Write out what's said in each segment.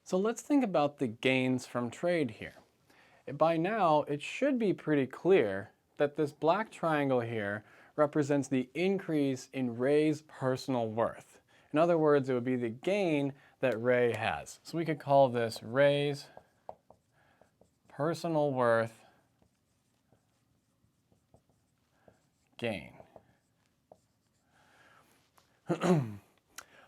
So let's think about the gains from trade here. By now, it should be pretty clear that this black triangle here represents the increase in Ray's personal worth. In other words, it would be the gain that Ray has. So we could call this Ray's personal worth gain.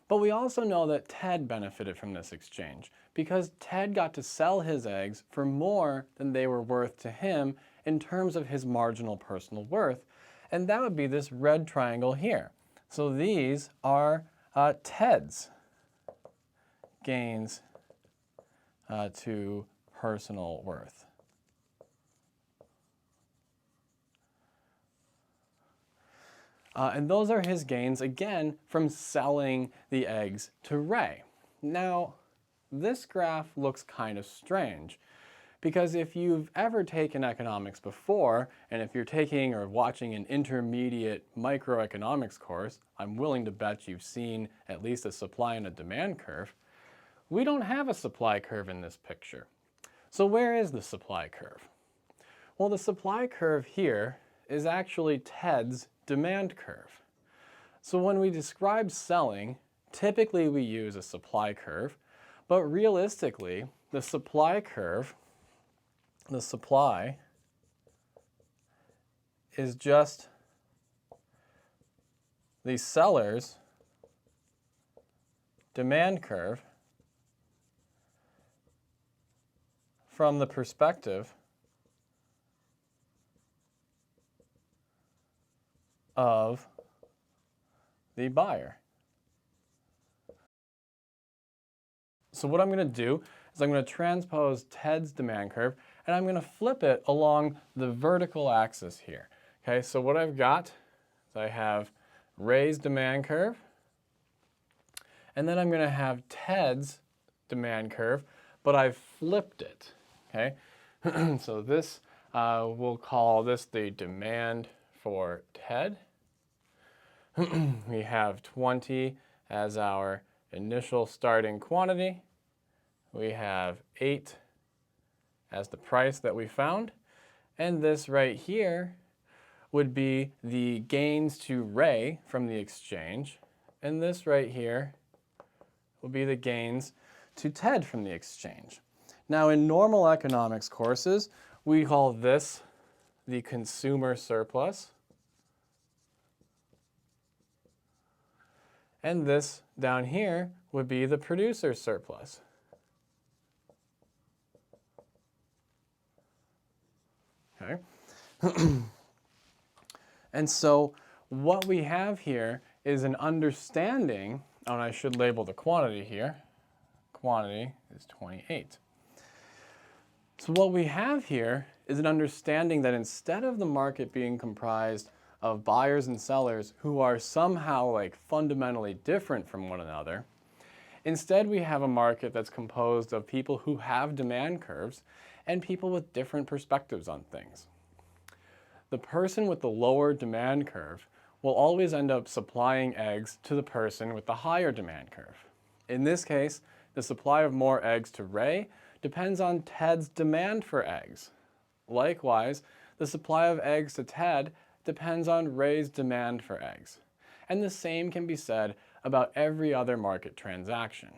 But we also know that Ted benefited from this exchange because Ted got to sell his eggs for more than they were worth to him in terms of his marginal personal worth. And that would be this red triangle here. So these are Ted's gains to personal worth. And those are his gains, again, from selling the eggs to Ray. Now, this graph looks kind of strange, because if you've ever taken economics before, and if you're taking or watching an intermediate microeconomics course, I'm willing to bet you've seen at least a supply and a demand curve. We don't have a supply curve in this picture. So where is the supply curve? Well, the supply curve here is actually Ted's demand curve. So when we describe selling, typically we use a supply curve, but realistically, the supply curve, the supply is just the seller's demand curve from the perspective of the buyer. So what I'm going to do is I'm going to transpose Ted's demand curve and I'm going to flip it along the vertical axis here. Okay, so what I've got is I have Ray's demand curve, and then I'm going to have Ted's demand curve, but I've flipped it. Okay, so this we'll call this the demand for Ted. We have 20 as our initial starting quantity. We have 8 as the price that we found. And this right here would be the gains to Ray from the exchange. And this right here will be the gains to Ted from the exchange. Now in normal economics courses, we call this the consumer surplus. And this down here would be the producer surplus. Okay. And so what we have here is an understanding, and I should label the quantity here. Quantity is 28. So what we have here is an understanding that instead of the market being comprised of buyers and sellers who are somehow like fundamentally different from one another, instead we have a market that's composed of people who have demand curves and people with different perspectives on things. The person with the lower demand curve will always end up supplying eggs to the person with the higher demand curve. In this case, the supply of more eggs to Ray depends on Ted's demand for eggs. Likewise, the supply of eggs to Ted depends on Ray's demand for eggs. And the same can be said about every other market transaction.